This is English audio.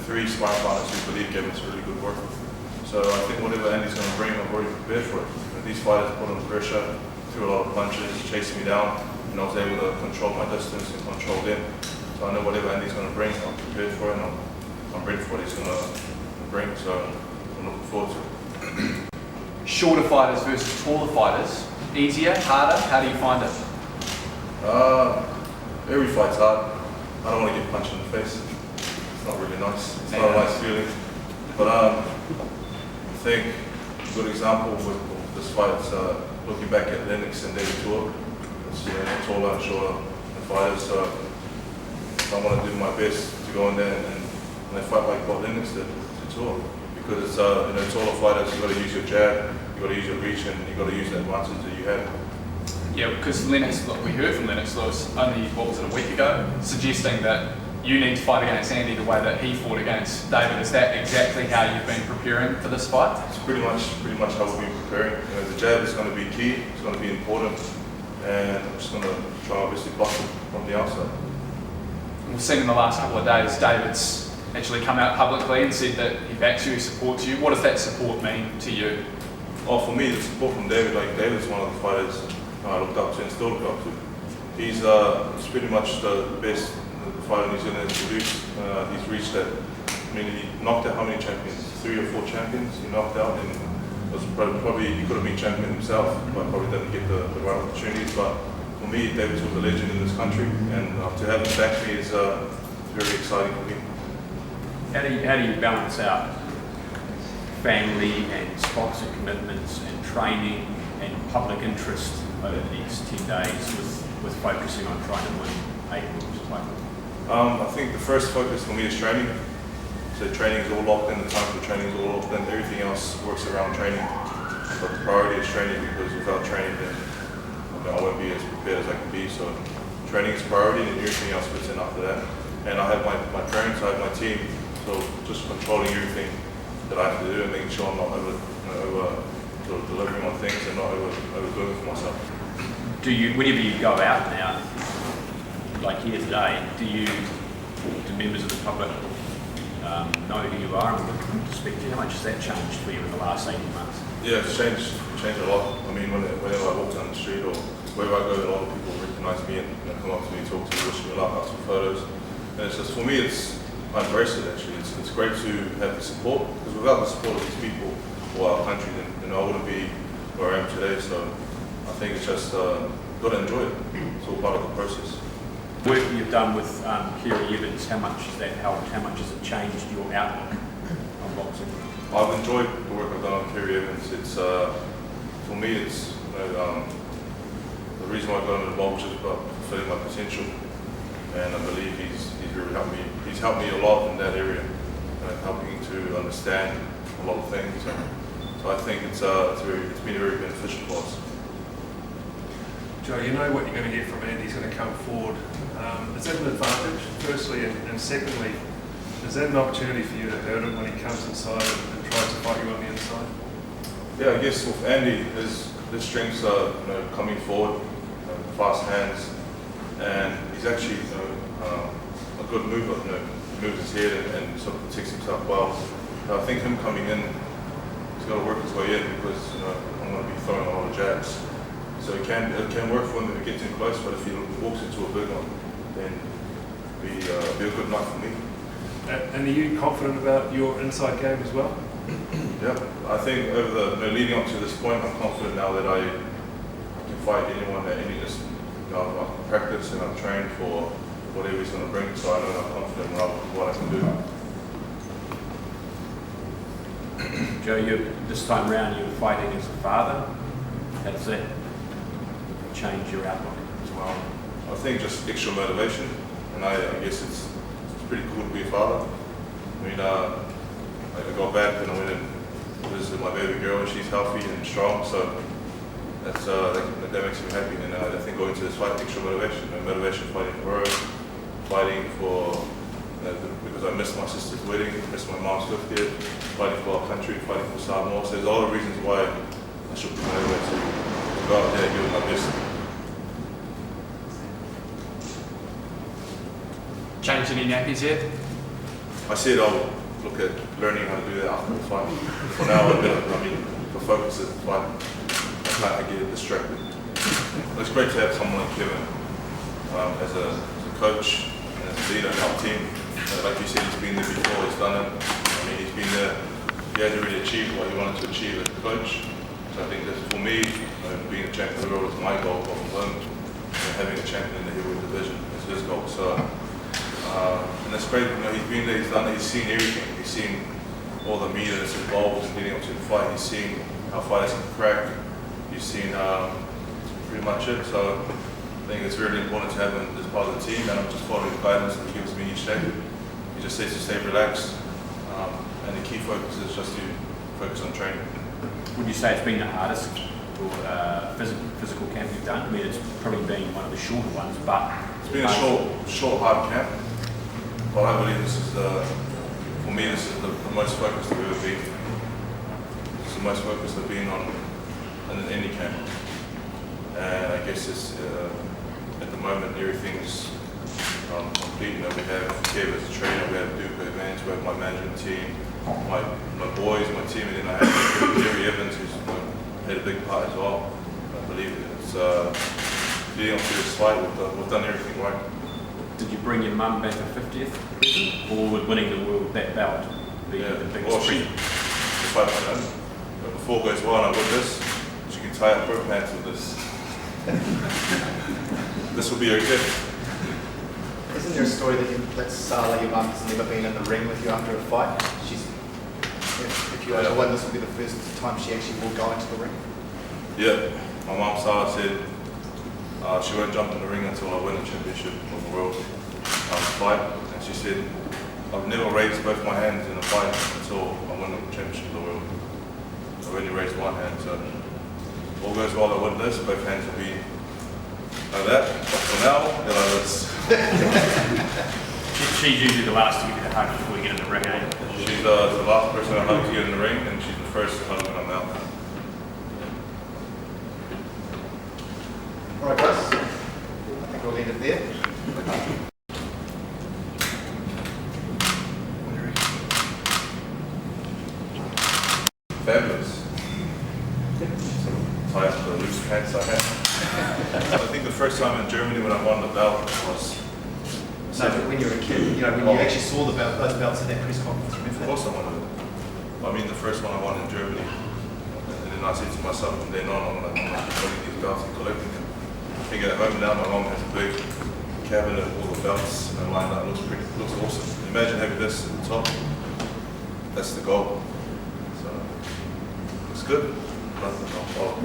3 sparring partners who believe gave us really good work. So I think whatever Andy's going to bring, I'm already prepared for it. These fighters put on pressure, threw a lot of punches, chased me down, and I was able to control my distance and control them. So I know whatever Andy's going to bring, I'm prepared for it, and I'm ready for what he's going to bring. So I'm looking forward to it. Shorter fighters versus taller fighters, easier, harder? How do you find it? Every fight's hard. I don't want to get punched in the face. It's not really nice. It's not a nice feeling. But I think a good example with this fight is looking back at Lennox and David Tour. It's taller and shorter fighters. So I want to do my best to go in there and they fight like what Lennox did to Tour. Because it's taller fighters, you've got to use your jab, you've got to use your reach, and you've got to use the advantage that you have. Yeah, because Lennox, look, we heard from Lennox Lewis only, what was it, a week ago, suggesting that you need to fight against Andy the way that he fought against David. Is that exactly how you've been preparing for this fight? It's pretty much how we've been preparing. The jab is going to be key, it's going to be important, and I'm just going to try my best to block it from the outside. We've seen in the last couple of days, David's actually come out publicly and said that he backs you, he supports you. What does that support mean to you? Well, for me, the support from David, David's one of the fighters I looked up to and still look up to. He's pretty much the best fighter New Zealand has produced. He's reached that. I mean, he knocked out how many champions? 3 or 4 champions he knocked out, and it was probably he could have been champion himself, but probably didn't get the right opportunities. But for me, David's was a legend in this country, and to have him back me is very exciting for me. How do you balance out family and sponsor commitments and training and public interest over the next 10 days with focusing on trying to win 8 World titles? I think the first focus for me is training. So training is all locked in, the time for training is all locked in, everything else works around training. But the priority is training, because without training then I won't be as prepared as I can be. So training is priority and everything else fits in after that. And I have my parents, I have my team, so just controlling everything that I have to do and making sure I'm not over delivering on things and not overdoing it for myself. Do you, whenever you go out now, like here today, do members of the public know who you are and to speak to you? How much has that changed for you in the last 18 months? Yeah, it's changed a lot. I mean, whenever I walk down the street or wherever I go, a lot of people recognize me and come up to me, talk to me, wish me luck, ask for photos. And it's just, for me, I embrace it actually. It's great to have the support, because without the support of these people or our country, then I wouldn't be where I am today. So I think it's just got to enjoy it. It's all part of the process. Work you've done with Kerry Evans, how much has that helped? How much has it changed your outlook on boxing? I've enjoyed the work I've done on Kerry Evans. It's for me, it's the reason why I got involved was just about fulfilling my potential, and I believe he's really helped me. He's helped me a lot in that area, helping to understand a lot of things. So I think it's been very beneficial for us. Joe, you know what you're going to get from Andy. He's going to come forward. Is that an advantage, firstly, and secondly, is that an opportunity for you to hurt him when he comes inside and tries to fight you on the inside? Yeah, I guess with Andy, his strengths are coming forward, fast hands, and he's actually a good mover. He moves his head and sort of protects himself well. I think him coming in, he's got to work his way in, because I'm going to be throwing a lot of jabs. So it can work for him if he gets in close, but if he walks into a big one, then be a good night for me. And are you confident about your inside game as well? Yeah, I think over the leading up to this point, I'm confident now that I can fight anyone at any distance. I've practiced and I've trained for whatever he's going to bring, so I know I'm confident in what I can do. Joe, this time round you're fighting as a father. How does that change your outlook as well? I think just extra motivation, and I guess it's pretty cool to be a father. I mean, I got back and I went and visited my baby girl, and she's healthy and strong, so that makes me happy. And I think going to this fight, extra motivation, motivation fighting for her, fighting for, because I missed my sister's wedding, missed my mom's 50th, fighting for our country, fighting for Samoa. So there's all the reasons why I should be motivated to go out there and give it my best. Changed any nappies yet? I said I'll look at learning how to do that after the fight. For now, for focus is the fight. I can't get distracted. It's great to have someone like Kevin as a coach and as a leader in our team. Like you said, he's been there before, he's done it. I mean, he's been there, he hasn't really achieved what he wanted to achieve as a coach. So I think that for me, being a champion of the world is my goal, but for him, having a champion in the heavyweight division is his goal. So, and that's great, he's been there, he's done it, he's seen everything. He's seen all the media that's involved in getting up to the fight. He's seen how fighters can crack. He's seen pretty much it. So I think it's really important to have him as part of the team, and I'm just following the guidance that he gives me each day. He just says to stay relaxed, and the key focus is just to focus on training. Would you say it's been the hardest physical camp you've done? I mean, it's probably been one of the shorter ones, but it's been a short, hard camp. But I believe this is for me, this is the most focused I've ever been. It's the most focused I've been on any camp. And I guess it's at the moment everything's complete. We have Kev as a trainer, we have Duke Evans, we have my management team, my boys, my team, and then I have Jerry Evans, who's had a big part as well. I believe it's leading up to this fight, we've done everything right. Did you bring your mum back to 50th present, or would winning the world that belt be the biggest well, present? If I don't know, but before it goes well and I win this, she can tie up her pants with this. This will be okay. Isn't there a story that Sala, your mum, has never been in the ring with you after a fight? If you ever win, this will be the first time she actually will go into the ring. Yeah, my mum Sala said she won't jump in the ring until I win the championship of the world fight. And she said, I've never raised both my hands in a fight until I win the championship of the world. I've only raised one hand, so all goes well, I win this, both hands will be like that. But for now, they're like this. She's usually the last to give you the hug before you get in the ring, eh? She's the last person I hug to get in the ring, and she's the first to hug when I'm out. All right, guys. I think we'll end it there. Fabulous. Tie up the loose pants I had. I think the first time in Germany when I won the belt was. No, but when you were a kid, when you actually saw those belts at that press conference, remember Of course I wanted it. I mean, the first one I won in Germany. And then I said to myself from then on, I'm going to keep winning these belts and collecting them. I think at home now, my mom has a big cabinet of all the belts lined up. It looks awesome. Imagine having this at the top. That's the goal. So, it's good. Nothing. I'll follow.